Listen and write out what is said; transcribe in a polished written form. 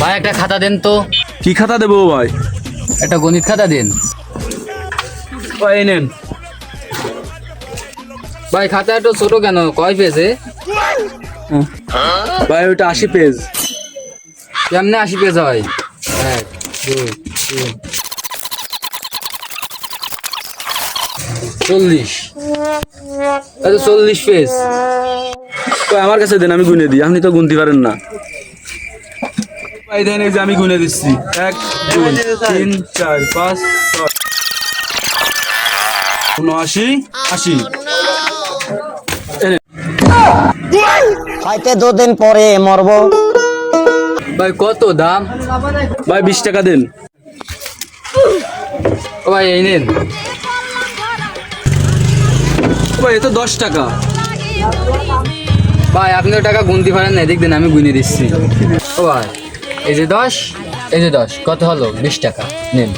ভাই একটা খাতা দেন তো। কি খাতা দেবো ভাই? একটা গণিত খাতা দেন। ভাই এই নেন। ভাই খাতা একটু ছোট কেন, কয় পেজে? ভাই ওইটা 80 পেজ। কেমনে 80 পেজ হয়? 1 2 3 40। 40 পেজ। ভাই আমার কাছে দেন, আমি গুনে দিই, আপনি তো গুনতে পারেন না। ভাই দেন, এই যে আমি গুনে দিচ্ছি। 1 2 3 4 5 6 79 80। হয়তো 2 দিন পরে মরবো। ভাই কত দাম? ভাই 20 টাকা দেন। ও ভাই এই নেন। ভাই এ তো 10 টাকা। ভাই আপনি টাকা গুনতে পারেন না, এদিক দিন আমি গুনে দিচ্ছি। ও ভাই এই যে 10, এই যে 10, কত হলো? 20 টাকা নেন।